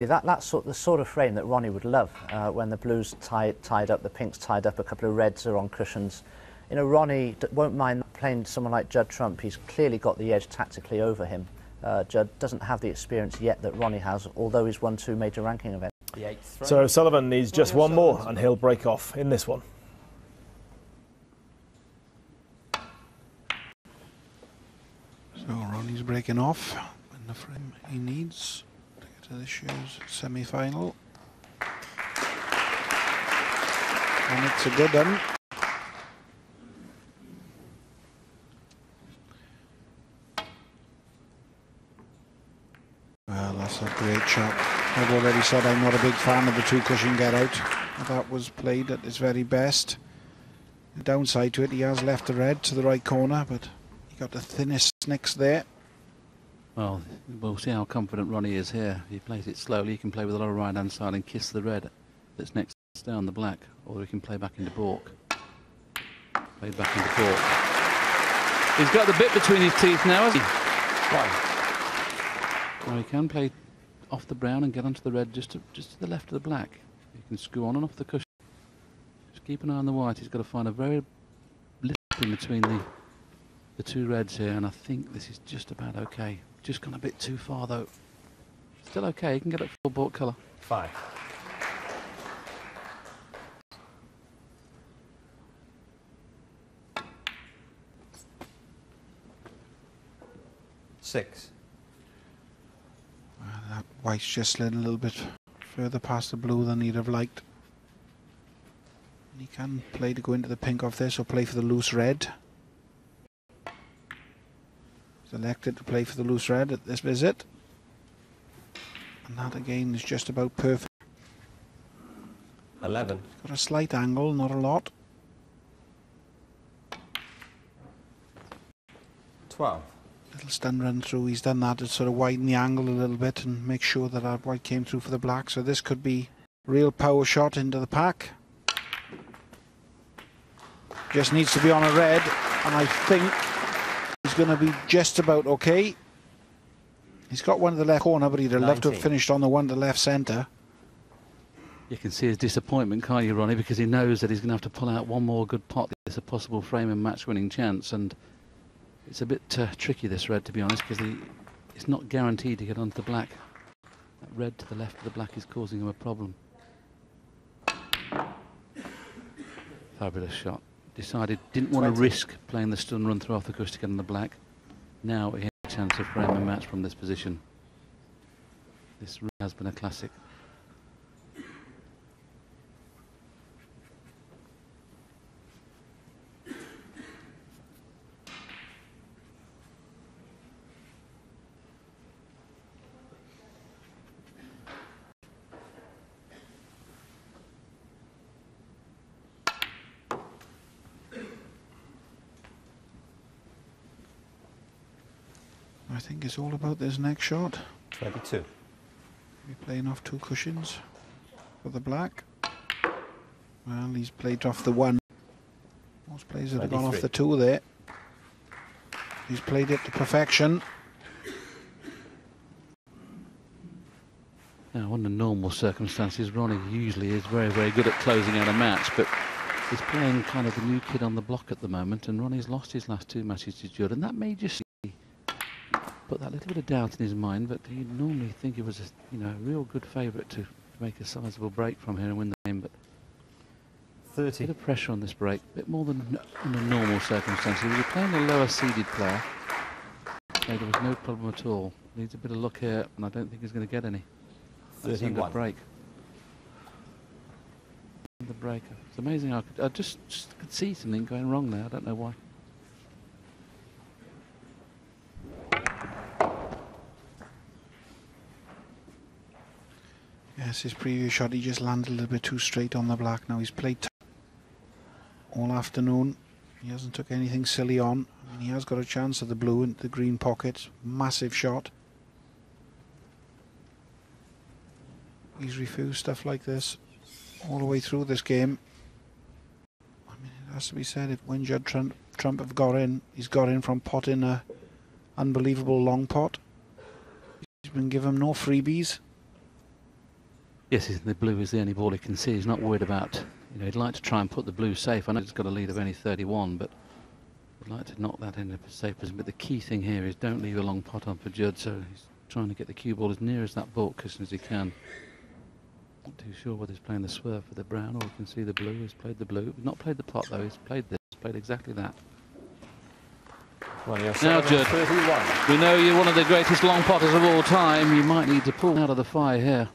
That's the sort of frame that Ronnie would love, when the blues tied up, the pinks tied up, a couple of reds are on cushions. You know, Ronnie won't mind playing someone like Judd Trump. He's clearly got the edge tactically over him. Judd doesn't have the experience yet that Ronnie has, although he's won 2 major ranking events. So Sullivan needs just one more and he'll break off in this one. So Ronnie's breaking off in the frame he needs to get to this year's semi-final. And it's a good one. Well, that's a great shot. I've already said I'm not a big fan of the 2-cushion get out. That was played at its very best. The downside to it, he has left the red to the right corner, but he got the thinnest snicks there. Well, we'll see how confident Ronnie is here. If he plays it slowly, he can play with a lot of right-hand side and kiss the red that's next down the black, or he can play back into balk. Played back into balk. He's got the bit between his teeth now, hasn't he? Right. Well, he can play off the brown and get onto the red just to the left of the black. He can screw on and off the cushion. Just keep an eye on the white. He's got to find a very little in between the 2 reds here, and I think this is just about okay. Just gone a bit too far though. Still okay. He can get it full balk colour. 5. Six. That white's just slid a little bit further past the blue than he'd have liked. And he can play to go into the pink off this or play for the loose red. He's elected to play for the loose red at this visit. And that again is just about perfect. 11. Got a slight angle, not a lot. 12. Little stun run through, he's done that to sort of widen the angle a little bit and make sure that our white came through for the black. So this could be real power shot into the pack. Just needs to be on a red, and I think he's going to be just about okay. He's got one to the left corner, but he'd have loved to have finished on the one to the left centre. You can see his disappointment, can't you, Ronnie? Because he knows that he's going to have to pull out one more good pot. There's a possible frame and match winning chance, and it's a bit tricky, this red, to be honest, because it's not guaranteed to get onto the black. That red to the left of the black is causing him a problem. Fabulous shot. Decided, didn't want to risk playing the stun run through off the cush to get on the black. Now he has a chance of frame and match from this position. This really has been a classic. I think it's all about this next shot. 22. We're playing off 2 cushions for the black. Well, he's played off the 1. Most players have gone off the 2 there. He's played it to perfection. Now, under normal circumstances, Ronnie usually is very, very good at closing out a match, but he's playing kind of the new kid on the block at the moment, and Ronnie's lost his last 2 matches to Judd, and that may just put that little bit of doubt in his mind, but he'd normally think he was a real good favourite to make a sizable break from here and win the game, but 30. A bit of pressure on this break, a bit more than under normal circumstances. If you're playing a lower seeded player, there was no problem at all. Needs a bit of luck here, and I don't think he's going to get any. 31. Break. The break. It's amazing. I just could see something going wrong there. I don't know why. Yes, his previous shot, he just landed a little bit too straight on the black. Now he's played all afternoon. He hasn't took anything silly on. And he has got a chance at the blue into the green pocket. Massive shot. He's refused stuff like this all the way through this game. I mean, it has to be said, if when Judd Trump have got in, he's got in from pot in a unbelievable long pot. He's been given no freebies. Yes, the blue is the only ball he can see. He's not worried about, you know, he'd like to try and put the blue safe. I know he's got a lead of only 31, but he'd like to knock that in a safe position. But the key thing here is don't leave a long pot on for Judd, so he's trying to get the cue ball as near as that baulk cushion as he can. Not too sure whether he's playing the swerve for the brown or you can see the blue. He's played the blue. He's not played the pot though, he's played this, he's played exactly that. Now Judd, 31. we know you're one of the greatest long potters of all time. You might need to pull out of the fire here.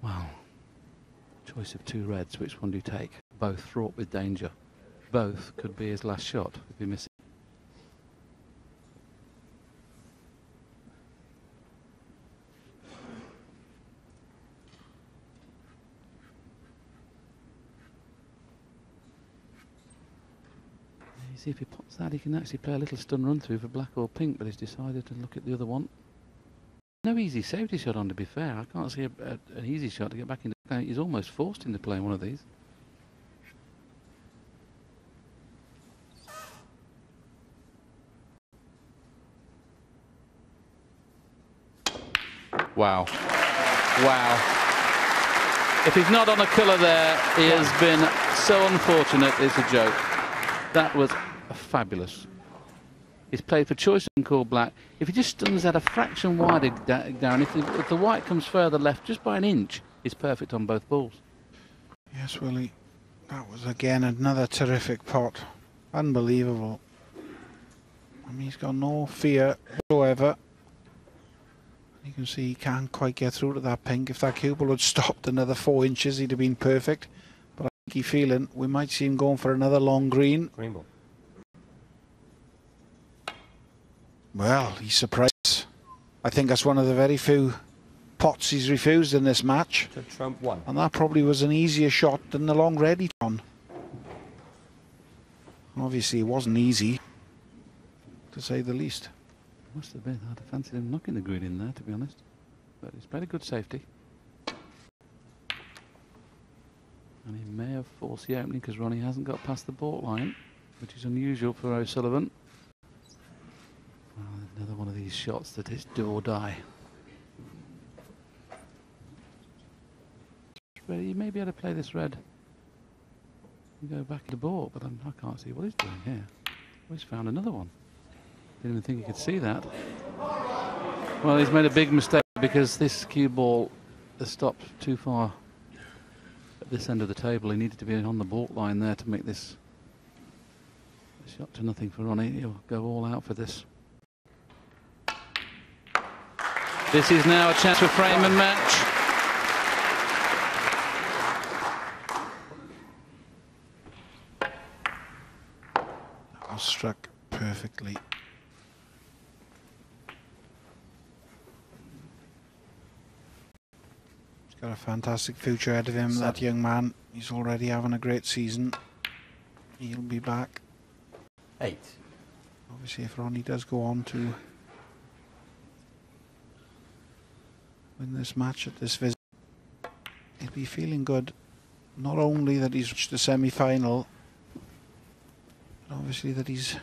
Wow. Choice of two reds, which one do you take? Both fraught with danger. Both could be his last shot if he misses. See if he pots that, he can actually play a little stun run through for black or pink, but he's decided to look at the other one. No easy safety shot on, to be fair. I can't see an easy shot to get back into. He's almost forced into playing one of these. Wow. Wow. If he's not on a colour there, he has been so unfortunate, it's a joke. That was fabulous. He's played for choice and called black. If he just stuns that a fraction wider down, if the white comes further left just by an inch, he's perfect on both balls. Yes, Willie. That was again another terrific pot. Unbelievable. I mean, he's got no fear whatsoever. You can see he can't quite get through to that pink. If that cue ball had stopped another 4 inches, he'd have been perfect. But I think he's feeling we might see him going for another long green. Green ball. Well, he's surprised. I think that's one of the very few pots he's refused in this match. To trump one. And that probably was an easier shot than the long red he'd on. Obviously, it wasn't easy, to say the least. Must have been. I'd have fancied him knocking the green in there, to be honest. But he's played a good safety. And he may have forced the opening because Ronnie hasn't got past the baulk line, which is unusual for O'Sullivan. Well, another one of these shots that is do or die. He may be able to play this red and go back to baulk, but I can't see what he's doing here. Oh, he's found another one. Didn't even think he could see that. Well, he's made a big mistake because this cue ball has stopped too far at this end of the table. He needed to be on the baulk line there to make this a shot to nothing for Ronnie. He'll go all out for this. This is now a chance for frame and match. That was struck perfectly. He's got a fantastic future ahead of him, that young man. He's already having a great season. He'll be back. 8. Obviously, if Ronnie does go on to win this match at this visit, he'll be feeling good. Not only that he's reached the semi-final, but obviously that he's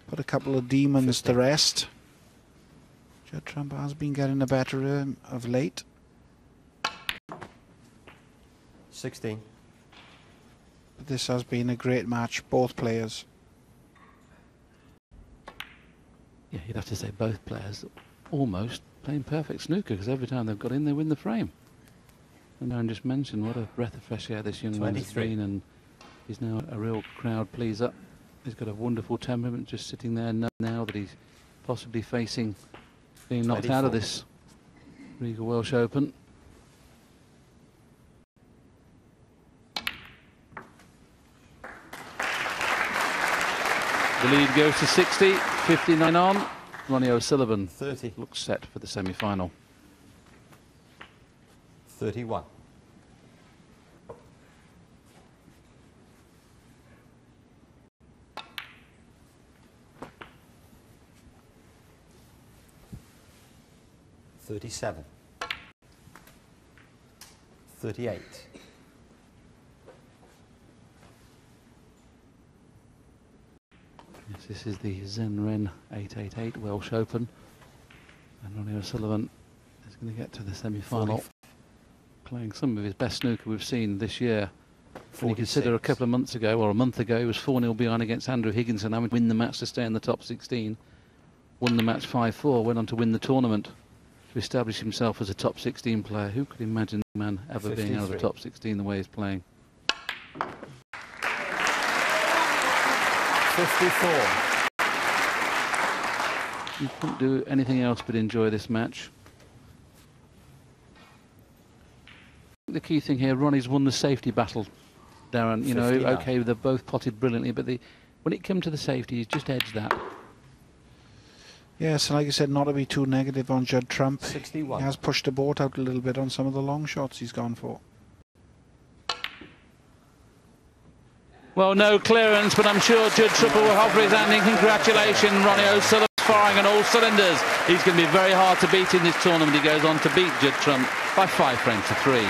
put a couple of demons to rest. Judd Trump has been getting the better of late. 16. But this has been a great match, both players. Yeah, you'd have to say both players almost playing perfect snooker because every time they've got in, they win the frame. And Aaron just mentioned what a breath of fresh air this young man has been, and he's now a real crowd pleaser. He's got a wonderful temperament, just sitting there now that he's possibly facing being knocked 24. out of this Regal Welsh Open. The lead goes to 60, 59 on. Ronnie O'Sullivan 30. looks set for the semi-final. 31. $37. 38. Yes, this is the Zenren 888 Welsh Open, and Ronnie O'Sullivan is going to get to the semi-final, playing some of his best snooker we've seen this year. When you consider a couple of months ago, or a month ago, he was 4-0 behind against Andrew Higginson, having to win the match to stay in the top 16. Won the match 5-4, went on to win the tournament to establish himself as a top 16 player. Who could imagine the man ever being out of the top 16 the way he's playing? 54. You couldn't do anything else but enjoy this match. The key thing here, Ronnie's won the safety battle, Darren. You know, okay, they're both potted brilliantly, but when it came to the safety, he's just edged that. Yes, and like I said, not to be too negative on Judd Trump. 61. He has pushed the boat out a little bit on some of the long shots he's gone for. Well, no clearance, but I'm sure Judd Trump will offer his hand in congratulation. Ronnie O'Sullivan firing on all cylinders. He's going to be very hard to beat in this tournament. He goes on to beat Judd Trump by 5 frames to 3.